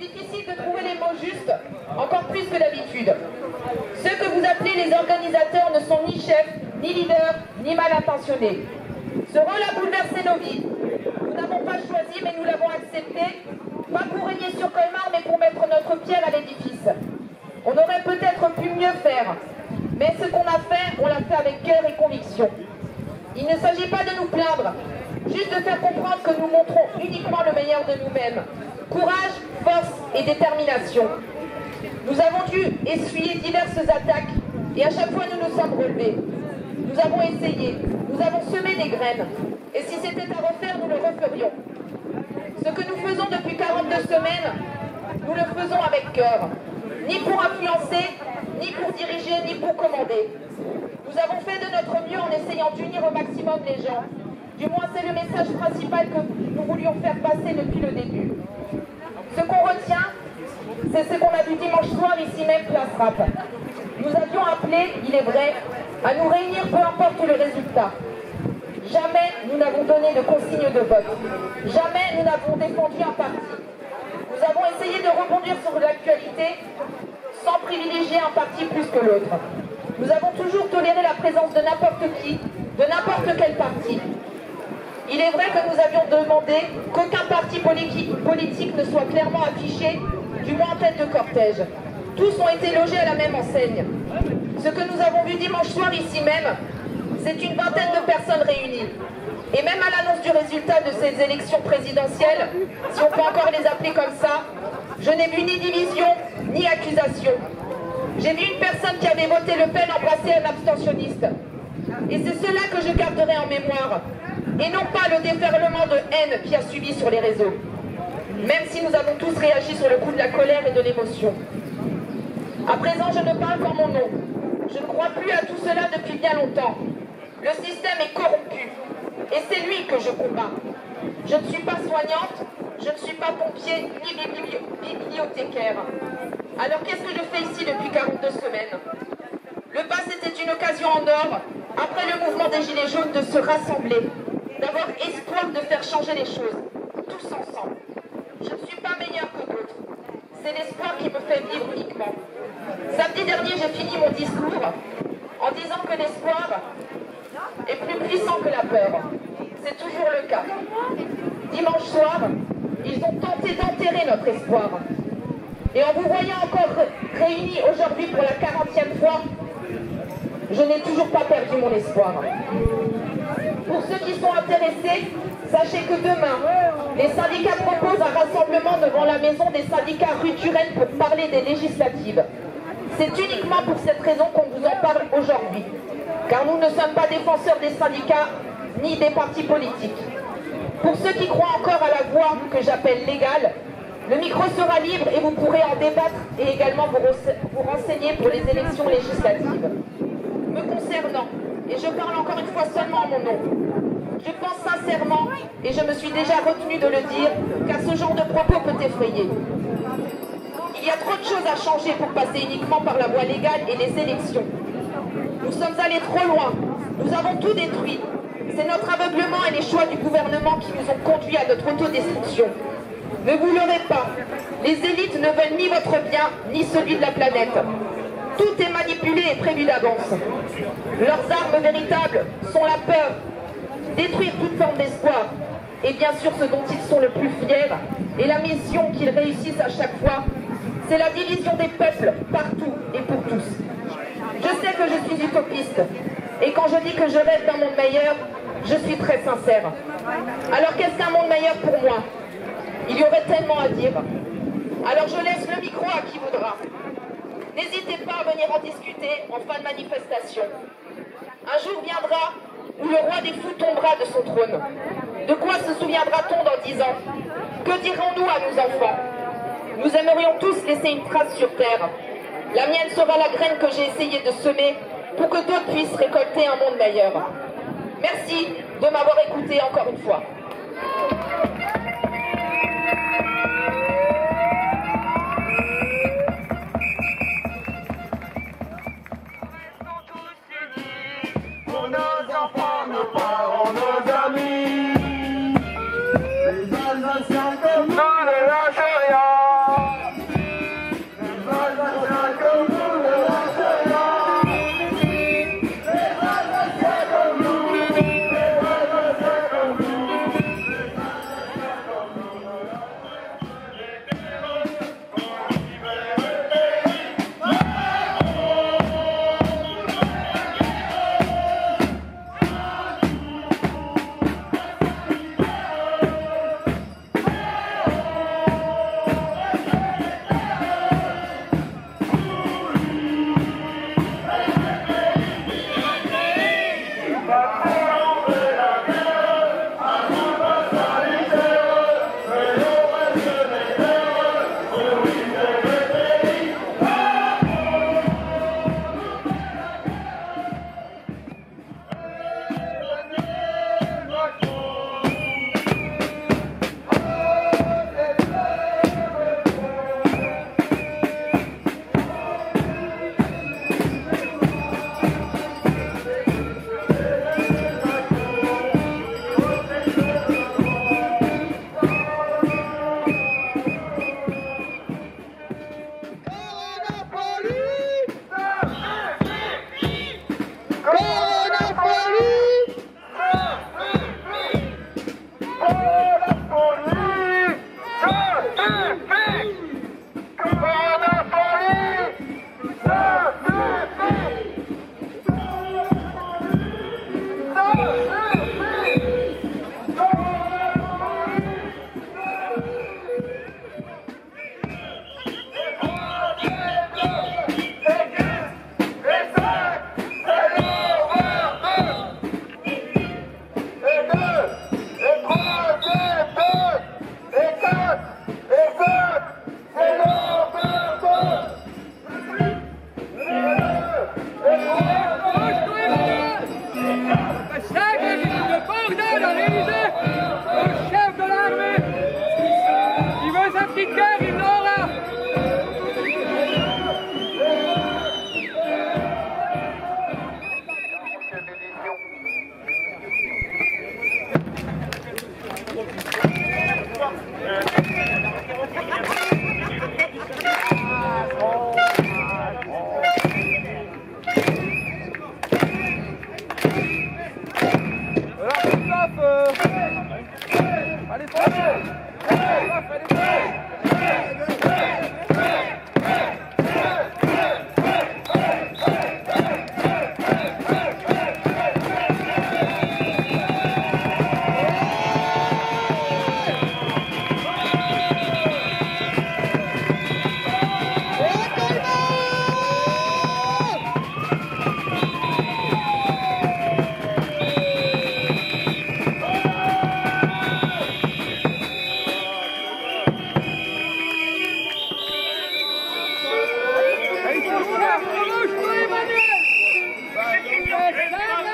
difficile de trouver les mots justes, encore plus que d'habitude. Ceux que vous appelez les organisateurs ne sont ni chefs, ni leaders, ni mal intentionnés. Ce rôle a bouleversé nos vies. Nous n'avons pas choisi, mais nous l'avons accepté, pas pour régner sur Colmar, mais pour mettre notre pierre à l'édifice. On aurait peut-être pu mieux faire, mais ce qu'on a fait, on l'a fait avec cœur et conviction. Il ne s'agit pas de nous plaindre, juste de faire comprendre que nous montrons uniquement le meilleur de nous-mêmes. Courage, force et détermination. Nous avons dû essuyer diverses attaques et à chaque fois nous nous sommes relevés. Nous avons essayé, nous avons semé des graines. Et si c'était à refaire, nous le referions. Ce que nous faisons depuis 42 semaines, nous le faisons avec cœur. Ni pour influencer, ni pour diriger, ni pour commander. Nous avons fait de notre mieux en essayant d'unir au maximum les gens. Du moins, c'est le message principal que nous voulions faire passer depuis le début. Ce qu'on retient, c'est ce qu'on a vu dimanche soir ici même, Place Rap. Nous avions appelé, il est vrai, à nous réunir peu importe le résultat. Jamais nous n'avons donné de consigne de vote. Jamais nous n'avons défendu un parti. Nous avons essayé de rebondir sur l'actualité sans privilégier un parti plus que l'autre. Nous avons toujours toléré la présence de n'importe qui, de n'importe quel parti. Il est vrai que nous avions demandé qu'aucun parti politique ne soit clairement affiché, du moins en tête de cortège. Tous ont été logés à la même enseigne. Ce que nous avons vu dimanche soir ici même, c'est une vingtaine de personnes réunies. Et même à l'annonce du résultat de ces élections présidentielles, si on peut encore les appeler comme ça, je n'ai vu ni division, ni accusation. J'ai vu une personne qui avait voté Le Pen embrasser un abstentionniste. Et c'est cela que je garderai en mémoire, et non pas le déferlement de haine qui a suivi sur les réseaux. Même si nous avons tous réagi sur le coup de la colère et de l'émotion. À présent, je ne parle qu'en mon nom. Je ne crois plus à tout cela depuis bien longtemps. Le système est corrompu, et c'est lui que je combats. Je ne suis pas soignante, je ne suis pas pompier ni bibliothécaire. Alors qu'est-ce que je fais ici depuis 42 semaines? Le pass était une occasion en or, après le mouvement des Gilets jaunes, de se rassembler, d'avoir espoir de faire changer les choses, tous ensemble. Je ne suis pas meilleure que d'autres. C'est l'espoir qui me fait vivre uniquement. Samedi dernier, j'ai fini mon discours en disant que l'espoir est plus puissant que la peur. C'est toujours le cas. Dimanche soir, ils ont tenté d'enterrer notre espoir. Et en vous voyant encore réunis aujourd'hui pour la 40e fois, je n'ai toujours pas perdu mon espoir. Pour ceux qui sont intéressés, sachez que demain, les syndicats proposent un rassemblement devant la maison des syndicats rue Turenne pour parler des législatives. C'est uniquement pour cette raison qu'on vous en parle aujourd'hui, car nous ne sommes pas défenseurs des syndicats ni des partis politiques. Pour ceux qui croient encore à la voie que j'appelle légale, le micro sera libre et vous pourrez en débattre et également vous renseigner pour les élections législatives. Me concernant, et je parle encore une fois seulement en mon nom, je pense sincèrement, et je me suis déjà retenue de le dire, car ce genre de propos peut effrayer. Il y a trop de choses à changer pour passer uniquement par la voie légale et les élections. Nous sommes allés trop loin, nous avons tout détruit. C'est notre aveuglement et les choix du gouvernement qui nous ont conduits à notre autodestruction. Ne vous leurrez pas, les élites ne veulent ni votre bien, ni celui de la planète. Tout est manipulé et prévu d'avance. Leurs armes véritables sont la peur, détruire toute forme d'espoir, et bien sûr ce dont ils sont le plus fiers, et la mission qu'ils réussissent à chaque fois, c'est la division des peuples, partout et pour tous. Je sais que je suis utopiste, et quand je dis que je rêve d'un monde meilleur, je suis très sincère. Alors qu'est-ce qu'un monde meilleur pour moi? Il y aurait tellement à dire. Alors je laisse le micro à qui voudra. N'hésitez pas à venir en discuter en fin de manifestation. Un jour viendra où le roi des fous tombera de son trône. De quoi se souviendra-t-on dans 10 ans? Que dirons-nous à nos enfants? Nous aimerions tous laisser une trace sur terre. La mienne sera la graine que j'ai essayé de semer pour que d'autres puissent récolter un monde meilleur. Merci de m'avoir écouté encore une fois. Pour nos enfants, nos parents, nos amis, les Alsaciens comme nous ne lâchent rien.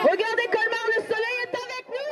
Regardez Colmar, le soleil est avec nous.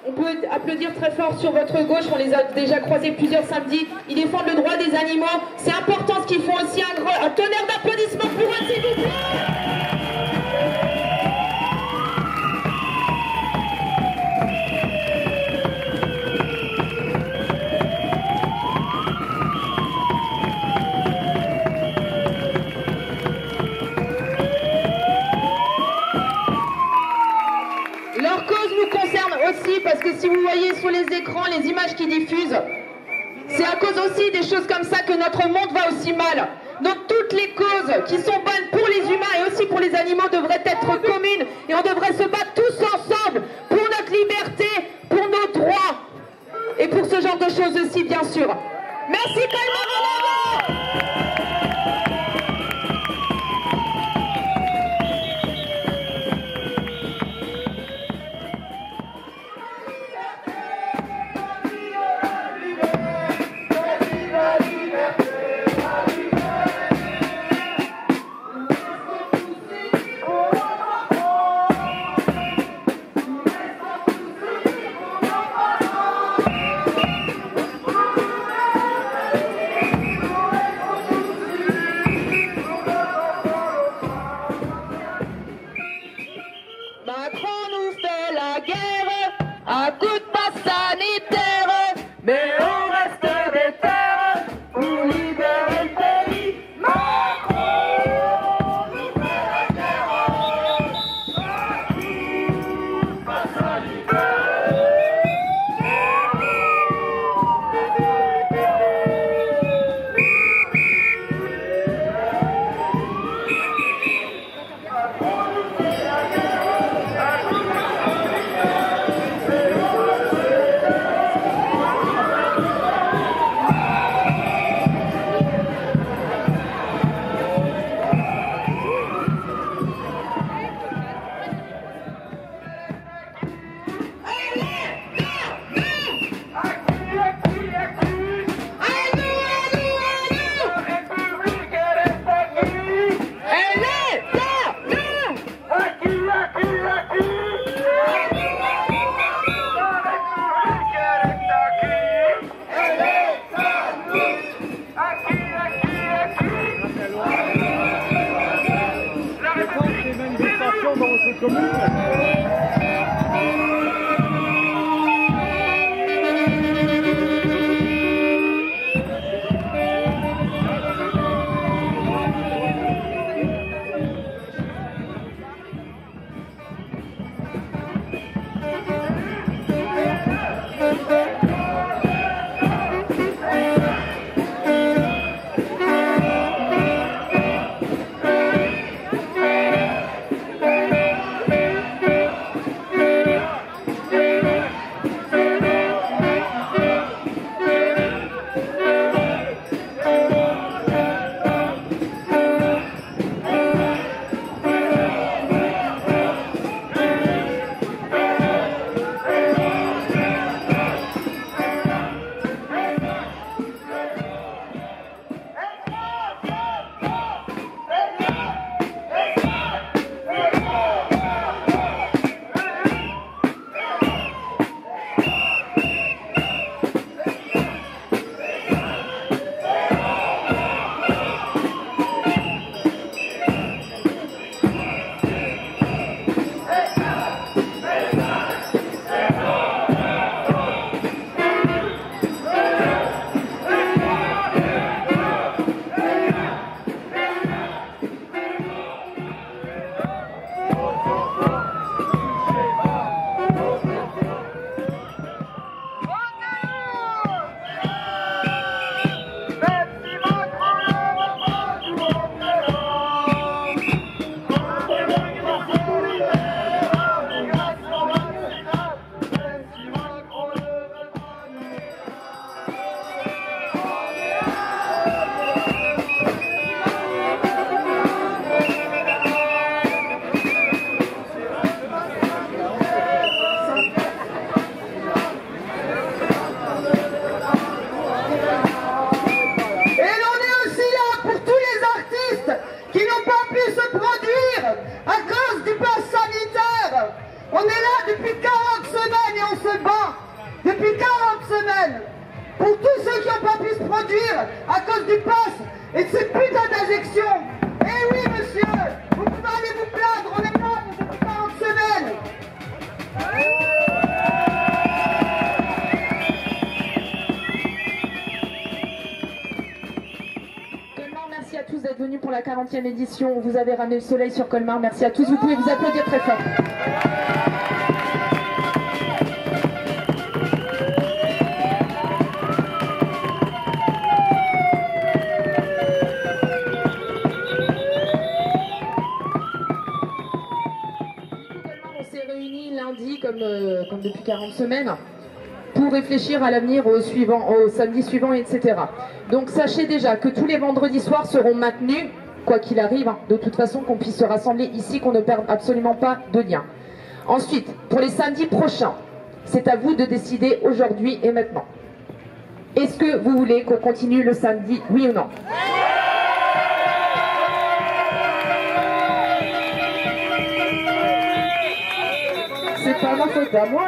On peut applaudir très fort sur votre gauche, on les a déjà croisés plusieurs samedis. Ils défendent le droit des animaux. C'est important ce qu'ils font aussi. Un tonnerre d'applaudissements pour eux, s'il vous plaît. parce que si vous voyez sur les écrans les images qui diffusent, c'est à cause aussi des choses comme ça que notre monde va aussi mal. Donc toutes les causes qui sont bonnes pour les humains et aussi pour les animaux devraient être communes et on devrait se battre tous ensemble pour notre liberté, pour nos droits et pour ce genre de choses aussi bien sûr. Merci Colmar en avant! Macron nous fait la guerre à coups de passe sanitaire, mais on reste des terres pour libérer le pays. Macron nous fait la guerre à coups de passe sanitaire. Dans votre commune. depuis 40 semaines pour tous ceux qui n'ont pas pu se produire à cause du pass et de ces putains d'injections. Eh oui, monsieur, vous pouvez aller vous plaindre, on est là depuis 40 semaines. Colmar, merci à tous d'être venus pour la 40e édition. Vous avez ramené le soleil sur Colmar. Merci à tous. Vous pouvez vous applaudir très fort. s'est réuni lundi comme depuis 40 semaines pour réfléchir à l'avenir au samedi suivant, etc. Donc sachez déjà que tous les vendredis soirs seront maintenus, quoi qu'il arrive, hein, de toute façon qu'on puisse se rassembler ici, qu'on ne perde absolument pas de lien. Ensuite, pour les samedis prochains, c'est à vous de décider aujourd'hui et maintenant. Est-ce que vous voulez qu'on continue le samedi, oui ou non? C'est pas ma faute à moi.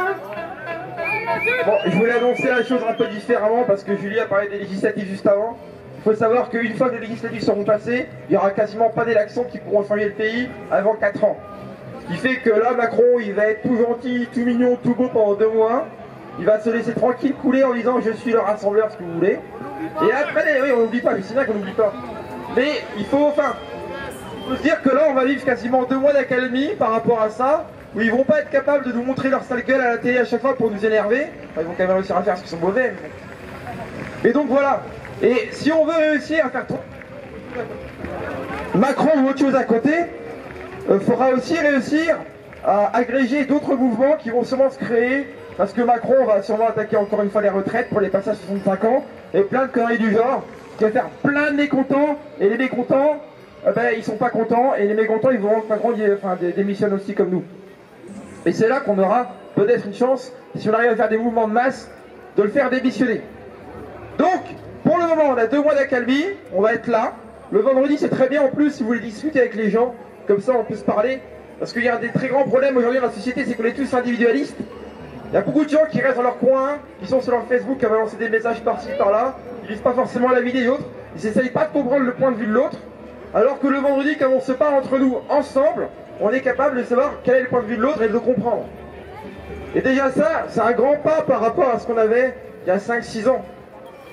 Bon, je voulais annoncer la chose un peu différemment parce que Julie a parlé des législatives juste avant. Il faut savoir qu'une fois que les législatives seront passées, il n'y aura quasiment pas d'élections qui pourront changer le pays avant 4 ans. Ce qui fait que là, Macron, il va être tout gentil, tout mignon, tout beau pendant 2 mois. Il va se laisser tranquille couler en disant « je suis le rassembleur, ce que vous voulez ». Et après, oui, on n'oublie pas, je sais bien qu'on n'oublie pas. Mais il faut se dire que là, on va vivre quasiment 2 mois d'accalmie par rapport à ça, où ils vont pas être capables de nous montrer leur sale gueule à la télé à chaque fois pour nous énerver. Enfin, ils vont quand même réussir à faire ce qu'ils sont mauvais. Mais... Et donc voilà. Et si on veut réussir à faire Macron ou autre chose à côté, faudra aussi réussir à agréger d'autres mouvements qui vont sûrement se créer, parce que Macron va sûrement attaquer encore une fois les retraites pour les passer à 65 ans, et plein de conneries du genre, qui va faire plein de mécontents, et les mécontents, ils sont pas contents, et les mécontents, ils vont Macron démissionne aussi comme nous. Et c'est là qu'on aura peut-être une chance, si on arrive à faire des mouvements de masse, de le faire démissionner. Donc, pour le moment, on a 2 mois d'accalmie, on va être là. Le vendredi, c'est très bien en plus, si vous voulez discuter avec les gens, comme ça on peut se parler. Parce qu'il y a des très grands problèmes aujourd'hui dans la société, c'est qu'on est tous individualistes. Il y a beaucoup de gens qui restent dans leur coin, qui sont sur leur Facebook, qui balancent des messages par-ci, par-là. Ils lisent pas forcément la vie des autres. Ils n'essayent pas de comprendre le point de vue de l'autre. Alors que le vendredi, quand on se parle entre nous, ensemble, on est capable de savoir quel est le point de vue de l'autre et de le comprendre. Et déjà ça, c'est un grand pas par rapport à ce qu'on avait il y a 5-6 ans.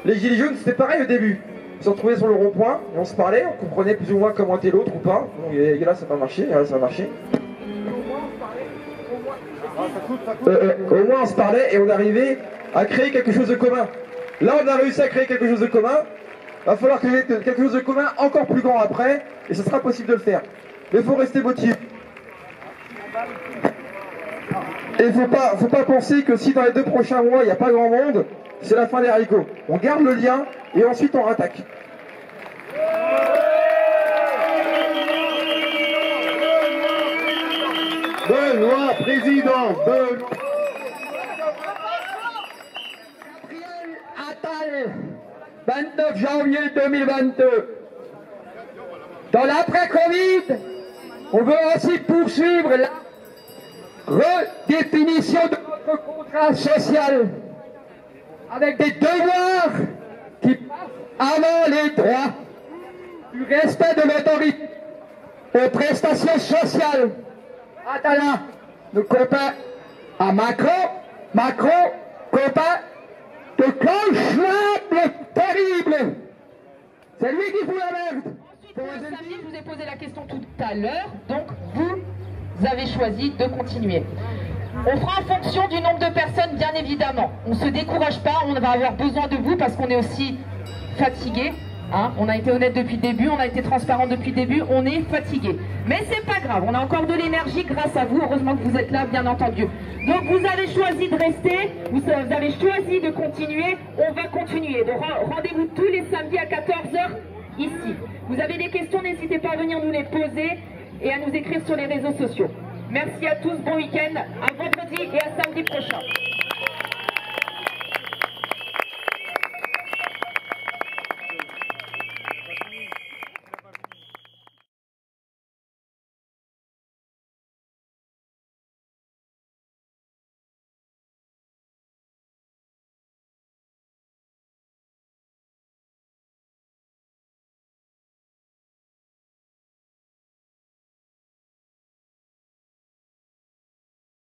Les gilets jaunes, c'était pareil au début. On se retrouvait sur le rond-point, et on se parlait, on comprenait plus ou moins comment était l'autre ou pas. Bon, et là, ça n'a pas marché, et là, ça a marché. Au moins, on se parlait et on arrivait à créer quelque chose de commun. Là, on a réussi à créer quelque chose de commun. Il va falloir créer quelque chose de commun encore plus grand après, et ce sera possible de le faire. Mais il faut rester motivé. Et il faut pas penser que si dans les 2 prochains mois, il n'y a pas grand monde, c'est la fin des haricots. On garde le lien et ensuite on rattaque. Benoît, président, Benoît. Gabriel Attal, 29 janvier 2022. Dans l'après-Covid, on veut aussi poursuivre la redéfinition de notre contrat social avec des devoirs qui passent avant les droits, du respect de l'autorité aux prestations sociales. Attala, le copain à Macron, copain de cauchemar terrible. C'est lui qui fout la merde. Ensuite, samedi, je vous ai posé la question tout à l'heure, donc vous avez choisi de continuer. On fera en fonction du nombre de personnes, bien évidemment. On ne se décourage pas, on va avoir besoin de vous parce qu'on est aussi fatigué. Hein, on a été honnête depuis le début, on a été transparent depuis le début, on est fatigué. Mais c'est pas grave, on a encore de l'énergie grâce à vous, heureusement que vous êtes là, bien entendu. Donc vous avez choisi de rester, vous avez choisi de continuer, on va continuer. Donc rendez-vous tous les samedis à 14h ici. Vous avez des questions, n'hésitez pas à venir nous les poser et à nous écrire sur les réseaux sociaux. Merci à tous, bon week-end, à vendredi et à samedi prochain.